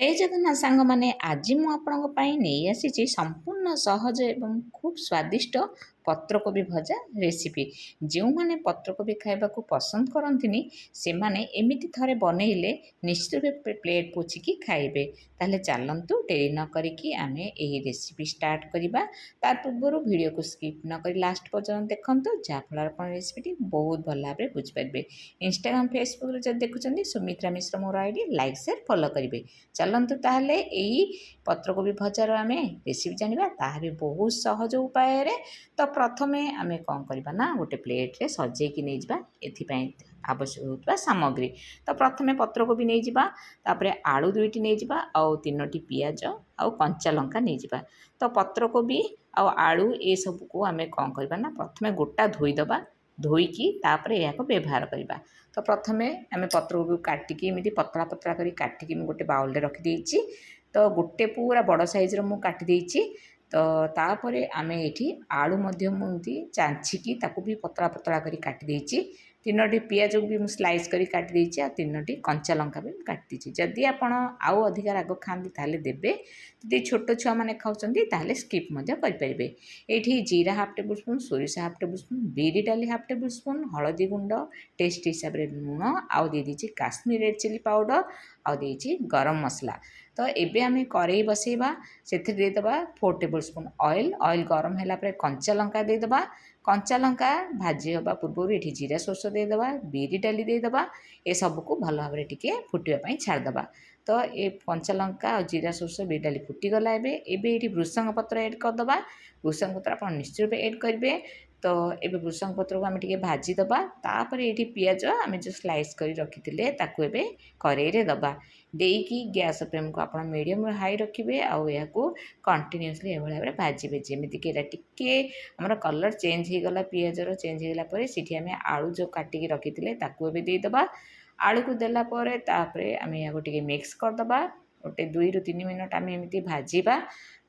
ଏ ଜଗନ୍ନାଥ ସାଙ୍ଗମାନେ ଆଜି ମୁଁ ଆପଣଙ୍କ ପାଇଁ ନେଇ ଆସିଛି ସମ୍ପୂର୍ଣ୍ଣ ସହଜ ଏବଂ ଖୁବ୍ ସ୍ୱାଦିଷ୍ଟ ପତ୍ରକୋବି ଭଜା ରେସିପି। ଯେଉଁମାନେ ପତ୍ରକୋବି ଖାଇବାକୁ ପସନ୍ଦ କରନ୍ତିନି ସେମାନେ ଏମିତି ଥରେ ବନେଇଲେ ନିଶ୍ଚିତ ପ୍ଲେଟ୍ ପୋଛିକି ଖାଇବେ। ତାହେଲେ ଚାଲନ୍ତୁ ଡେରି ନ କରିକି ଆମେ ଏହି ରେସିପି ଷ୍ଟାର୍ଟ କରିବା। ତା ପୂର୍ବରୁ ଭିଡ଼ିଓକୁ ସ୍କିପ୍ ନ କରି ଲାଷ୍ଟ ପର୍ଯ୍ୟନ୍ତ ଦେଖନ୍ତୁ, ଯାହାଫଳରେ ଆପଣ ରେସିପିଟି ବହୁତ ଭଲ ଭାବରେ ବୁଝିପାରିବେ। ଇନଷ୍ଟାଗ୍ରାମ ଫେସବୁକରେ ଯଦି ଦେଖୁଛନ୍ତି ସୁମିତ୍ରା ମିଶ୍ର ମୋର ଆଇଡି, ଲାଇକ୍ ସେୟାର ଫଲୋ କରିବେ। ଚାଲନ୍ତୁ ତାହେଲେ ଏଇ ପତ୍ରକୋବି ଭଜାର ଆମେ ରେସିପି ଜାଣିବା, ତାହା ବି ବହୁତ ସହଜ ଉପାୟରେ। ତ ପ୍ରଥମେ ଆମେ କ'ଣ କରିବା ନା ଗୋଟେ ପ୍ଲେଟ୍ରେ ସଜେଇକି ନେଇଯିବା ଏଥିପାଇଁ ଆବଶ୍ୟକ ହେଉଥିବା ସାମଗ୍ରୀ। ତ ପ୍ରଥମେ ପତ୍ରକୋବି ନେଇଯିବା, ତାପରେ ଆଳୁ 2ଟି ନେଇଯିବା, ଆଉ 3ଟି ପିଆଜ ଆଉ କଞ୍ଚା ଲଙ୍କା ନେଇଯିବା। ତ ପତ୍ରକୋବି ଆଉ ଆଳୁ ଏସବୁକୁ ଆମେ କ'ଣ କରିବା ନା ପ୍ରଥମେ ଗୋଟା ଧୋଇଦେବା। ଧୋଇକି ତାପରେ ଏହାକୁ ବ୍ୟବହାର କରିବା। ତ ପ୍ରଥମେ ଆମେ ପତ୍ରକୋବିକୁ କାଟିକି ଏମିତି ପତଳା ପତଳା କରି କାଟିକି ମୁଁ ଗୋଟେ ବାଉଲରେ ରଖିଦେଇଛି। ତ ଗୋଟେ ପୁରା ବଡ଼ ସାଇଜ୍ର ମୁଁ କାଟିଦେଇଛି। ତ ତାପରେ ଆମେ ଏଇଠି ଆଳୁ ମଧ୍ୟ ମୁଁ ଏମିତି ଚାଞ୍ଚିକି ତାକୁ ବି ପତଳା ପତଳା କରି କାଟିଦେଇଛି। 3ଟି ପିଆଜକୁ ବି ମୁଁ ସ୍ଲାଇସ୍ କରି କାଟିଦେଇଛି, ଆଉ 3ଟି କଞ୍ଚା ଲଙ୍କା ବି ମୁଁ କାଟିଦେଇଛି। ଯଦି ଆପଣ ଆଉ ଅଧିକା ରାଗ ଖାଆନ୍ତି ତାହେଲେ ଦେବେ, ଯଦି ଛୋଟ ଛୁଆମାନେ ଖାଉଛନ୍ତି ତାହେଲେ ସ୍କିପ୍ ମଧ୍ୟ କରିପାରିବେ। ଏଇଠି ଜିରା ହାଫ୍ ଟେବୁଲ୍ ସ୍ପୁନ୍, ସୋରିଷ ହାଫ୍ ଟେବୁଲ୍ ସ୍ପୁନ୍, ବିରି ଡାଲି ହାଫ୍ ଟେବୁଲ୍ ସ୍ପୁନ୍, ହଳଦୀ ଗୁଣ୍ଡ ଟେଷ୍ଟ ହିସାବରେ ଲୁଣ, ଆଉ ଦେଇଦେଇଛି କାଶ୍ମୀର ରେଡ୍ ଚିଲି ପାଉଡ଼ର, ଆଉ ଦେଇଛି ଗରମ ମସଲା। ତ ଏବେ ଆମେ କରେଇ ବସେଇବା, ସେଥିରେ ଦେଇଦେବା 4 ଟେବୁଲ୍ ସ୍ପୁନ୍ ଅଏଲ୍। ଅଏଲ୍ ଗରମ ହେଲା ପରେ କଞ୍ଚା ଲଙ୍କା ଦେଇଦେବା। କଞ୍ଚା ଲଙ୍କା ଭାଜି ହେବା ପୂର୍ବରୁ ଏଠି ଜିରା ସୋରିଷ ଦେଇଦେବା, ବିରି ଡାଲି ଦେଇଦେବା। ଏସବୁକୁ ଭଲ ଭାବରେ ଟିକେ ଫୁଟିବା ପାଇଁ ଛାଡ଼ିଦେବା। ତ ଏ କଞ୍ଚା ଲଙ୍କା ଆଉ ଜିରା ସୋରିଷ ବିରି ଡାଲି ଫୁଟିଗଲା। ଏବେ ଏଇଠି ଭୃଷଙ୍ଗ ପତ୍ର ଏଡ଼୍ କରିଦେବା। ଭୃଷଙ୍ଗ ପତ୍ର ଆପଣ ନିଶ୍ଚିତ ରୂପେ ଏଡ଼୍ କରିବେ। ତ ଏବେ ଭୃଷଙ୍ଗ ପତ୍ରକୁ ଆମେ ଟିକେ ଭାଜିଦେବା। ତାପରେ ଏଇଠି ପିଆଜ ଆମେ ଯେଉଁ ସ୍ଲାଇସ୍ କରି ରଖିଥିଲେ ତାକୁ ଏବେ କରେଇରେ ଦେବା। ଦେଇକି ଗ୍ୟାସ୍ ଫ୍ଲେମ୍କୁ ଆପଣ ମିଡ଼ିୟମ୍ରୁ ହାଇ ରଖିବେ, ଆଉ ଏହାକୁ କଣ୍ଟିନ୍ୟୁଅସ୍ଲି ଏଭଳି ଭାବରେ ଭାଜିବେ ଯେମିତିକି ଏଇଟା ଟିକେ ଆମର କଲର୍ ଚେଞ୍ଜ ହୋଇଗଲା। ପିଆଜର ଚେଞ୍ଜ ହୋଇଗଲା ପରେ ସେଠି ଆମେ ଆଳୁ ଯେଉଁ କାଟିକି ରଖିଥିଲେ ତାକୁ ଏବେ ଦେଇଦେବା। ଆଳୁକୁ ଦେଲା ପରେ ତାପରେ ଆମେ ଏହାକୁ ଟିକେ ମିକ୍ସ କରିଦେବା। ଗୋଟେ 2ରୁ 3 ମିନିଟ୍ ଆମେ ଏମିତି ଭାଜିବା।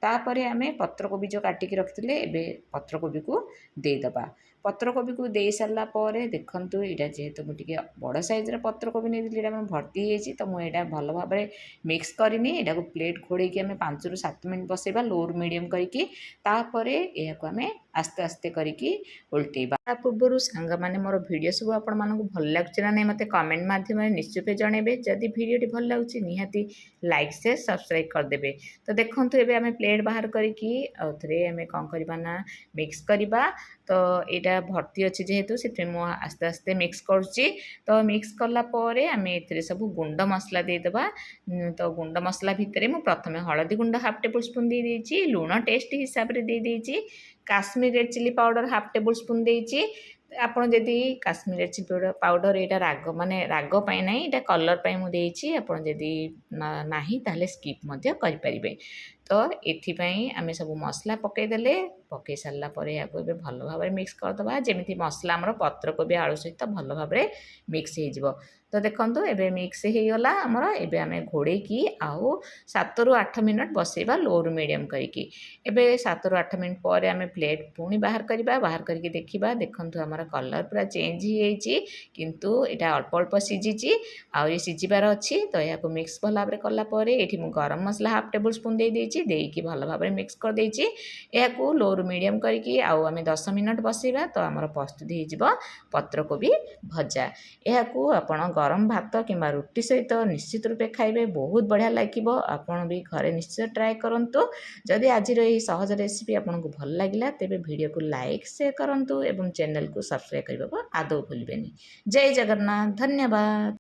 ତାପରେ ଆମେ ପତ୍ରକୋବି ଯେଉଁ କାଟିକି ରଖିଥିଲେ ଏବେ ପତ୍ରକୋବିକୁ ଦେଇଦେବା। ପତ୍ରକୋବିକୁ ଦେଇ ସାରିଲା ପରେ ଦେଖନ୍ତୁ, ଏଇଟା ଯେହେତୁ ମୁଁ ଟିକେ ବଡ଼ ସାଇଜ୍ର ପତ୍ରକୋବି ନେଇଥିଲି, ଏଇଟା ମୁଁ ଭର୍ତ୍ତି ହେଇଯାଇଛି। ତ ମୁଁ ଏଇଟା ଭଲ ଭାବରେ ମିକ୍ସ କରିନି। ଏଇଟାକୁ ପ୍ଲେଟ୍ ଘୋଡ଼େଇକି ଆମେ 5ରୁ 7 ମିନିଟ୍ ବସେଇବା ଲୋରୁ ମିଡ଼ିୟମ୍ କରିକି। ତାପରେ ଏହାକୁ ଆମେ ଆସ୍ତେ ଆସ୍ତେ କରିକି ଓଲଟେଇବା। ତା ପୂର୍ବରୁ ସାଙ୍ଗମାନେ ମୋର ଭିଡ଼ିଓ ସବୁ ଆପଣମାନଙ୍କୁ ଭଲ ଲାଗୁଛି ନା ନାହିଁ ମୋତେ କମେଣ୍ଟ ମାଧ୍ୟମରେ ନିଶ୍ଚିତ ଜଣାଇବେ। ଯଦି ଭିଡ଼ିଓଟି ଭଲ ଲାଗୁଛି ନିହାତି ଲାଇକ୍ ସେୟାର ସବସ୍କ୍ରାଇବ୍ କରିଦେବେ। ତ ଦେଖନ୍ତୁ ଏବେ ଆମେ ପ୍ଲେଟ୍ ବାହାର କରିକି ଆଉଥରେ ଆମେ କ'ଣ କରିବା ନା ମିକ୍ସ କରିବା। ତ ଏଇଟା ଭର୍ତ୍ତି ଅଛି ଯେହେତୁ ସେଥିପାଇଁ ମୁଁ ଆସ୍ତେ ଆସ୍ତେ ମିକ୍ସ କରୁଛି। ତ ମିକ୍ସ କଲା ପରେ ଆମେ ଏଥିରେ ସବୁ ଗୁଣ୍ଡ ମସଲା ଦେଇଦେବା। ତ ଗୁଣ୍ଡ ମସଲା ଭିତରେ ମୁଁ ପ୍ରଥମେ ହଳଦୀ ଗୁଣ୍ଡ ହାଫ୍ ଟେବୁଲ୍ ସ୍ପୁନ୍ ଦେଇଦେଇଛି, ଲୁଣ ଟେଷ୍ଟ ହିସାବରେ ଦେଇଦେଇଛି, Kashmir red chilli powder half tablespoon ଦେଇଛି। ଆପଣ ଯଦି କାଶ୍ମୀର ରେଡ୍ ଚିଲି ପାଉଡ଼ର ଏଇଟା ରାଗ ମାନେ ରାଗ ପାଇଁ ନାହିଁ, ଏଇଟା କଲର୍ ପାଇଁ ମୁଁ ଦେଇଛି। ଆପଣ ଯଦି ନାହିଁ ତାହେଲେ ସ୍କିପ୍ ମଧ୍ୟ କରିପାରିବେ। ତ ଏଥିପାଇଁ ଆମେ ସବୁ ମସଲା ପକାଇଦେଲେ। ପକାଇ ସାରିଲା ପରେ ଏହାକୁ ଏବେ ଭଲ ଭାବରେ ମିକ୍ସ କରିଦେବା ଯେମିତି ମସଲା ଆମର ପତ୍ରକୋବି ଆଳୁ ସହିତ ଭଲ ଭାବରେ ମିକ୍ସ ହେଇଯିବ। ତ ଦେଖନ୍ତୁ ଏବେ ମିକ୍ସ ହେଇଗଲା ଆମର। ଏବେ ଆମେ ଘୋଡ଼େଇକି ଆଉ 7ରୁ 8 ମିନିଟ୍ ବସେଇବା ଲୋରୁ ମିଡ଼ିୟମ୍ କରିକି। ଏବେ 7ରୁ 8 ମିନିଟ୍ ପରେ ଆମେ ପ୍ଲେଟ୍ ପୁଣି ବାହାର କରିବା। ବାହାର କରିକି ଦେଖିବା, ଦେଖନ୍ତୁ ଆମର କଲର୍ ପୁରା ଚେଞ୍ଜ ହେଇଯାଇଛି, କିନ୍ତୁ ଏଇଟା ଅଳ୍ପ ଅଳ୍ପ ସିଝିଛି, ଆହୁରି ସିଝିବାର ଅଛି। ତ ଏହାକୁ ମିକ୍ସ ଭଲ ଭାବରେ କଲା ପରେ ଏଇଠି ମୁଁ ଗରମ ମସଲା ହାଫ୍ ଟେବୁଲ୍ ସ୍ପୁନ୍ ଦେଇଦେଇଛି, ଦେଇକି ଭଲ ଭାବରେ ମିକ୍ସ କରିଦେଇଛି। ଏହାକୁ ଲୋରୁ ମିଡ଼ିୟମ୍ କରିକି ଆଉ ଆମେ 10 ମିନିଟ୍ ବସେଇବା। ତ ଆମର ପ୍ରସ୍ତୁତ ହେଇଯିବ ପତ୍ରକୋବି ଭଜା। ଏହାକୁ ଆପଣ ଗରମ ଭାତ କିମ୍ବା ରୁଟି ସହିତ ନିଶ୍ଚିତ ରୂପେ ଖାଇବେ, ବହୁତ ବଢ଼ିଆ ଲାଗିବ। ଆପଣ ବି ଘରେ ନିଶ୍ଚୟ ଟ୍ରାଏ କରନ୍ତୁ। ଯଦି ଆଜିର ଏହି ସହଜ ରେସିପି ଆପଣଙ୍କୁ ଭଲ ଲାଗିଲା ତେବେ ଭିଡ଼ିଓକୁ ଲାଇକ୍ ସେୟାର କରନ୍ତୁ ଏବଂ ଚ୍ୟାନେଲକୁ ସବସ୍କ୍ରାଇବ୍ କରିବାକୁ ଆଦୌ ଭୁଲିବେନି। ଜୟ ଜଗନ୍ନାଥ, ଧନ୍ୟବାଦ।